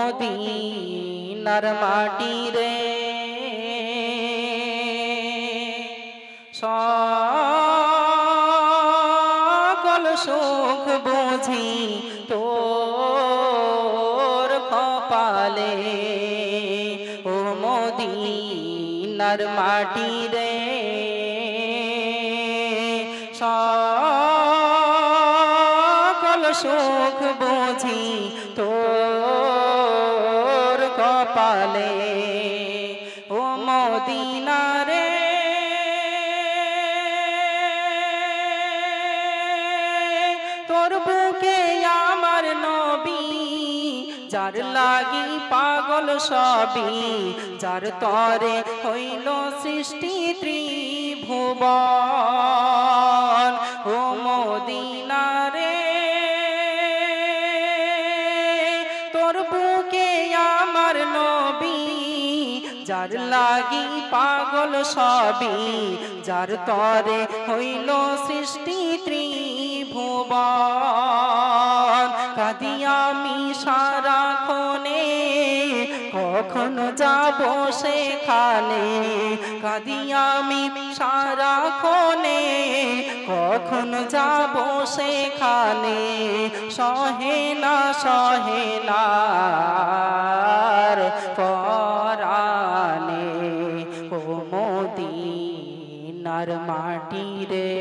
মদিনার মাটি রে সকল সুখ বুঝি তোর কপালে ও মদিনার মাটি রে সকল সুখ বুঝি তোর কপালে ও মদিনা রে তোর বুকে আমার নবী যার লাগি পাগল সবই যার তরে হইল সৃষ্টি ত্রিভুবন ও মদিনা রে তোর বুকে আমার নবী যার লাগি পাগল সবই যার তরে হইল সৃষ্টি ত্রিভুবন কাঁদি আমি সারাক্ষণে কখনো যাব সেখানে কাঁদি আমি সারাক্ষণে কখনো যাব সেখানে সহে না পরানে ও মদিনার মাটি রে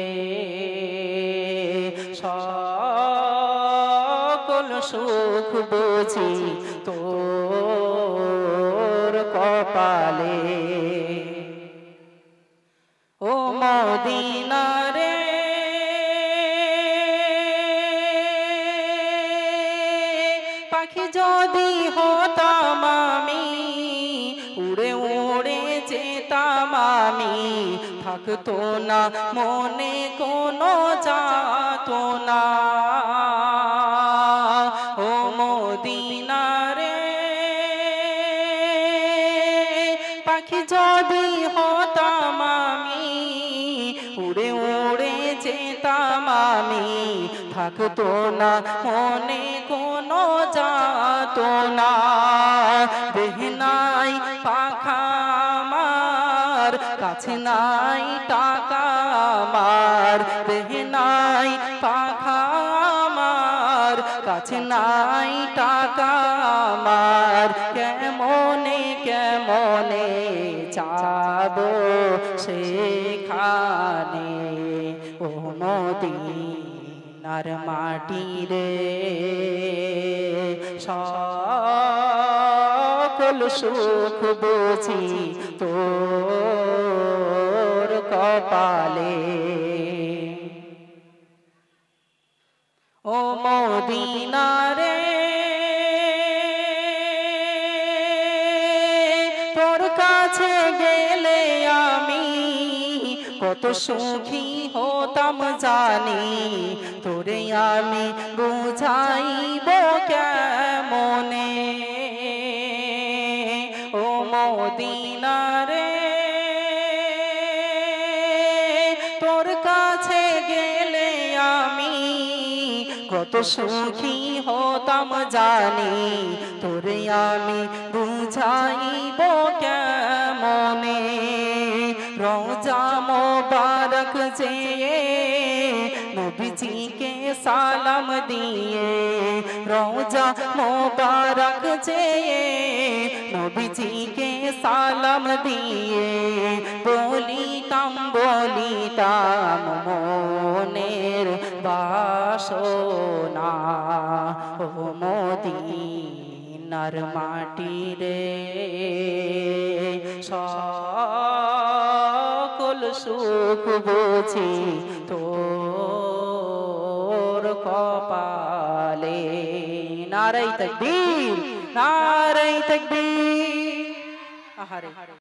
সকল সুখ বুঝি তোর কপালে ও মদিনা রে পাখি যদি হতাম আমি উড়ে উড়ে যেতাম আমি থাকতো না মনে কোনো যাতো না ও মদিনা রে পাখি যদি হতাম আমি উড়ে উড়ে যেতাম আমি থাকতো না মনে কোনো যাতো না দেহনাই পাখা আমার কাছে নাই টাকা আমার দেহনাই পাখা আমার কাছে নাই টাকা আমার কেমনে কেমনে যাবো সেখানে ও মদিনার মাটি রে সকল সুখ বুঝি তোর কপালে ও মদিনা রে তোর কাছে গেলে আমি কত সুখী হতাম জানি তোরে আমি বুঝাইব কেমনে ও মদিনা রে তোর কাছে গেলে আমি কত সুখী হতাম জানি তোরে আমি বুঝাইব কেমনে রওজা মোবারক যেয়ে নবীজিকে সালাম দিয়ে রওজা মোবারক যেয়ে নবীজিকে সালাম দিয়ে বলিতাম মনের বাসনা ও মদিনার মাটি রে সকল সুখ বুঝি তোর কপালে নারে তাকবীর আহারে